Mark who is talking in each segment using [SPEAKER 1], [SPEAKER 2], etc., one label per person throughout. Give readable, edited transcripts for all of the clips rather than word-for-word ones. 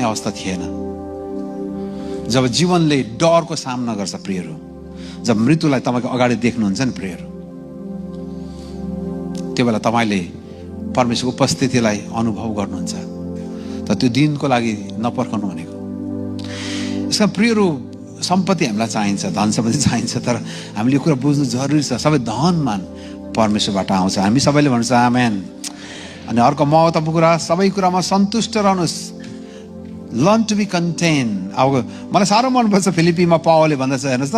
[SPEAKER 1] अवस्था थिएन। जब जीवनले डरको सामना गर्छ प्रियहरू, जब मृत्युलाई तपाईँको अगाडि देख्नुहुन्छ नि प्रियहरू, त्यो बेला तपाईँले परमेश्वरको उपस्थितिलाई अनुभव गर्नुहुन्छ। त त्यो दिनको लागि नपर्खनु भनेको। यसका प्रियहरू, सम्पत्ति हामीलाई चाहिन्छ, धन सम्पत्ति चाहिन्छ, तर हामीले यो कुरा बुझ्नु जरुरी छ। सबै धनमान परमेश्वरबाट आउँछ। हामी सबैले भन्छ आमेन। अनि अर्को महत्त्वपूर्ण कुरा, सबै कुरामा सन्तुष्ट रहनुहोस्। Learn to be content. अब मलाई साह्रो मनपर्छ फिलिपीमा पावलले भन्दछ, हेर्नुहोस् त,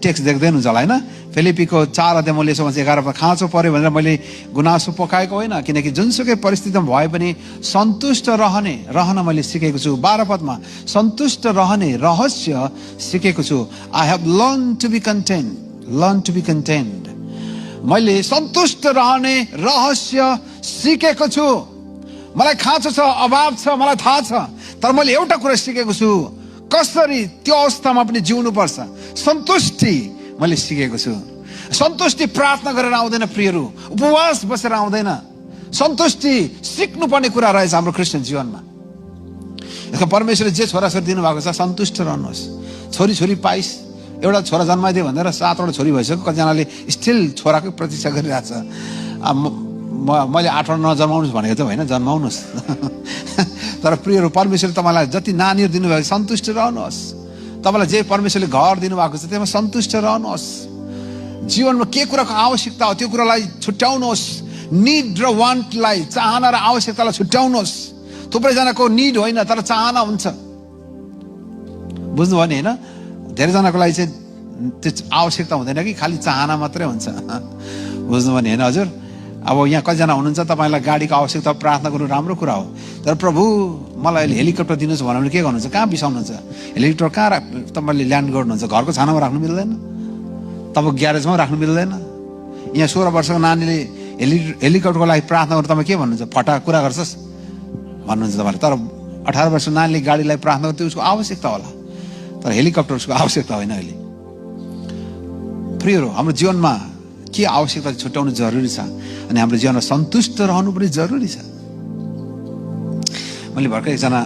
[SPEAKER 1] टेक्स्ट देख्दै हुनुहुन्छ होला होइन। फिलिपीको 4 अध्याय म लेख्छु, 11 खाँचो पर्यो भनेर मैले गुनासो पकाएको होइन, किनकि जुनसुकै परिस्थितिमा भए पनि सन्तुष्ट रहन मैले सिकेको छु। 12 पदमा सन्तुष्ट रहने रहस्य सिकेको छु। I have learn to be content. Learn to be content. मैले सन्तुष्ट रहने रहस्य सिकेको छु। मलाई खाँचो छ, अभाव छ, मलाई थाहा छ, तर मैले एउटा कुरा सिकेको छु, कसरी त्यो अवस्थामा पनि जिउनु पर्छ। सन्तुष्टि मैले सिकेको छु। सन्तुष्टि प्रार्थना गरेर आउँदैन प्रियहरू, उपवास बसेर आउँदैन। सन्तुष्टि सिक्नुपर्ने कुरा रहेछ हाम्रो क्रिस्चियन जीवनमा। यसको परमेश्वरले जे छोराछोरी दिनुभएको छ, सन्तुष्ट रहनुहोस्। छोरी पाइस, एउटा छोरा जन्माइदियो भनेर 7वटा छोरी भइसक्यो, कतिजनाले स्टिल छोराकै प्रतीक्षा गरिरहेछ। मैले 8वटा नजन्माउनुहोस् भनेको चाहिँ होइन, जन्माउनुहोस्। तर प्रियहरू, परमेश्वरले तपाईँलाई जति नानीहरू दिनुभएको, सन्तुष्ट रहनुहोस्। तपाईँलाई जे परमेश्वरले घर दिनुभएको छ त्यसमा सन्तुष्ट रहनुहोस्। जीवनमा के कुराको आवश्यकता हो त्यो कुरालाई छुट्याउनुहोस्। निड र वान्टलाई, चाहना र आवश्यकतालाई छुट्याउनुहोस्। थुप्रैजनाको निड होइन, तर चाहना हुन्छ। बुझ्नुभयो नि होइन? धेरैजनाको लागि चाहिँ त्यो आवश्यकता हुँदैन कि खालि चाहना मात्रै हुन्छ। बुझ्नुभयो नि होइन हजुर? अब यहाँ कतिजना हुनुहुन्छ, तपाईँलाई गाडीको आवश्यकता, प्रार्थना गर्नु राम्रो कुरा हो, तर प्रभु मलाई हेलिकप्टर दिनुहोस् भन्यो भने के गर्नुहुन्छ? कहाँ बिसाउनुहुन्छ? हेलिकप्टर कहाँ तपाईँले ल्यान्ड गर्नुहुन्छ? घरको छानामा राख्नु मिल्दैन, तपाईँको ग्यारेजमा राख्नु मिल्दैन। यहाँ 16 वर्षको नानीले हेलिकप्टरको लागि प्रार्थना गर्नु, तपाईँ के भन्नुहुन्छ? फटा कुरा गर्छस् भन्नुहुन्छ तपाईँले। तर 18 वर्षको नानीले गाडीलाई प्रार्थना गर्नु, त्यो उसको आवश्यकता होला, तर हेलिकप्टर उसको आवश्यकता होइन। अहिले प्रियहरू, हाम्रो जीवनमा के आवश्यकता छुट्याउनु जरुरी छ, अनि हाम्रो जीवनमा सन्तुष्ट रहनु पनि जरुरी छ। मैले भर्खर एकजना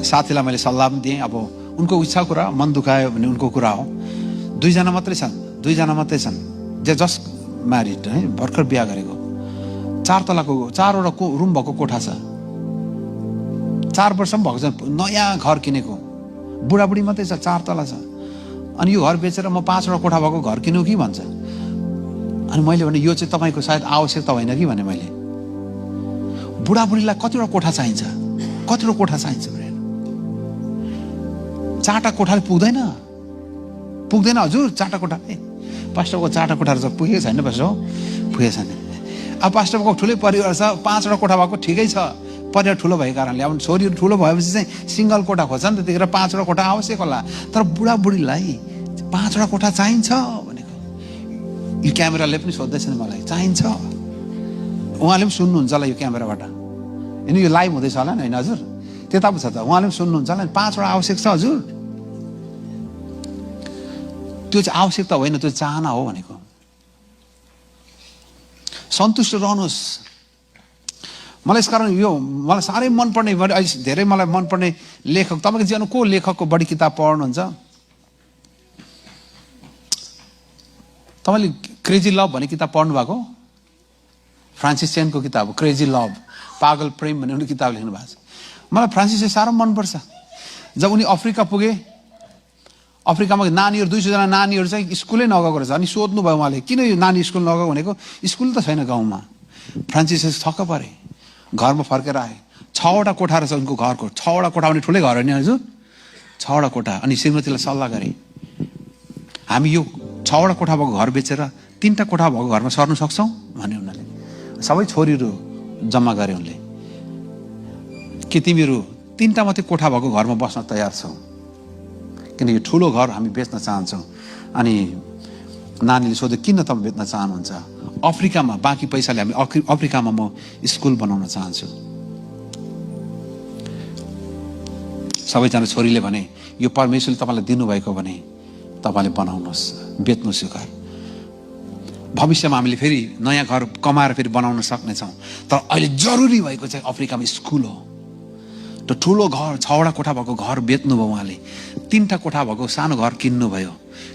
[SPEAKER 1] साथीलाई मैले सल्लाह पनि दिएँ। अब उनको इच्छा कुरा, मन दुखायो भने उनको कुरा हो। 2 जना मात्रै छन् जे जस्ट म्यारिड है, भर्खर बिहा गरेको। 4 तलाको 4वटा रुम भएको कोठा छ। 4 वर्ष पनि भएको छ, नयाँ घर किनेको, बुढाबुढी मात्रै छ, 4 तला छ। अनि यो घर बेचेर म 5वटा कोठा भएको घर किनौँ कि भन्छ। अनि मैले भने यो चाहिँ तपाईँको सायद आवश्यकता होइन कि भने। मैले बुढाबुढीलाई कतिवटा कोठा चाहिन्छ, कतिवटा कोठा चाहिन्छ भने 4टा कोठाले पुग्दैन हजुर। 4टा कोठा, पास्टरको 4टा कोठाहरू छ, पुगेको छैन पास्टर हो, पुगेको छैन। अब पास्टरको ठुलै परिवार छ, 5वटा कोठा भएको ठिकै छ, परिवार ठुलो भएको कारणले। अब छोरीहरू ठुलो भएपछि चाहिँ सिङ्गल कोठा खोज्छ नि, त्यतिखेर 5वटा कोठा आवश्यक होला। तर बुढाबुढीलाई 5वटा कोठा चाहिन्छ भनेको। यो क्यामेराले पनि सोध्दैछ नि मलाई, चाहिन्छ। उहाँले पनि सुन्नुहुन्छ होला यो क्यामेराबाट, अनि यो लाइभ हुँदैछ होला नि होइन हजुर? त्यता पो छ त, उहाँले पनि सुन्नुहुन्छ होला नि। 5वटा आवश्यक छ हजुर। त्यो चाहिँ आवश्यकता होइन, त्यो चाहना हो भनेको। सन्तुष्ट रहनुहोस्। मलाई यसकारण यो मलाई साह्रै मनपर्ने, धेरै मलाई मनपर्ने लेखक, तपाईँको जीवनमा को लेखकको बढी किताब पढ्नुहुन्छ? तपाईँले क्रेजी लभ भन्ने किताब पढ्नु भएको? फ्रान्सिस चेनको किताब हो, क्रेजी लभ, पागल प्रेम भन्ने उनी किताब लेख्नु भएको छ। मलाई फ्रान्सिस चाहिँ साह्रो मनपर्छ। जब उनी अफ्रिका पुगे, अफ्रिकामा नानीहरू 200 जना नानीहरू चाहिँ स्कुलै नगएको रहेछ। अनि सोध्नुभयो उहाँले, किन यो नानी स्कुल नगएको भनेको? स्कुल त छैन गाउँमा। फ्रान्सिस छक्क परे, घरमा फर्केर आए। 6वटा कोठा रहेछ उनको घरको। 6वटा कोठा भने ठुलै घर हो नि हजुर, 6वटा कोठा। अनि श्रीमतीलाई सल्लाह गरे, हामी यो 6वटा कोठा भएको घर बेचेर 3टा कोठा भएको घरमा सर्नु सक्छौँ भने उनीहरूले। सबै छोरीहरू जम्मा गरे उनले, के तिमीहरू 3टा मात्रै कोठा भएको घरमा बस्न तयार छौ? किनकि ठुलो घर हामी बेच्न चाहन्छौँ। अनि नानीले सोध्यो, किन तपाईँ बेच्न चाहनुहुन्छ? अफ्रिकामा बाँकी पैसाले हामी अफ्रिकामा म स्कुल बनाउन चाहन्छु। सबैजना छोरीले भने, यो परमेश्वरले तपाईँलाई दिनुभएको भने तपाईँले बनाउनुहोस्, बेच्नुहोस् यो घर। भविष्यमा हामीले फेरि नयाँ घर कमाएर फेरि बनाउन सक्नेछौँ। तर अहिले जरुरी भएको चाहिँ अफ्रिकामा स्कुल हो। त्यो ठुलो घर 6वटा कोठा भएको घर बेच्नुभयो उहाँले, 3टा कोठा भएको सानो घर किन्नुभयो।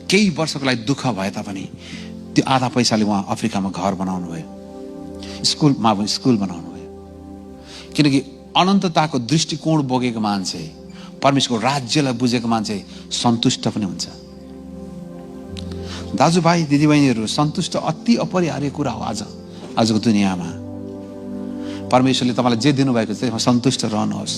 [SPEAKER 1] केही वर्षको लागि दुःख भए तापनि त्यो आधा पैसाले उहाँ अफ्रिकामा घर बनाउनु भयो, स्कुल बनाउनु भयो। किनकि अनन्तताको दृष्टिकोण बोकेको मान्छे, परमेश्वरको राज्यलाई बुझेको मान्छे सन्तुष्ट पनि हुन्छ। दाजुभाइ दिदीबहिनीहरू, सन्तुष्ट अति अपरिहार्य कुरा हो आजको दुनियाँमा। परमेश्वरले तपाईँलाई जे दिनुभएको छ त्यसमा सन्तुष्ट रहनुहोस्।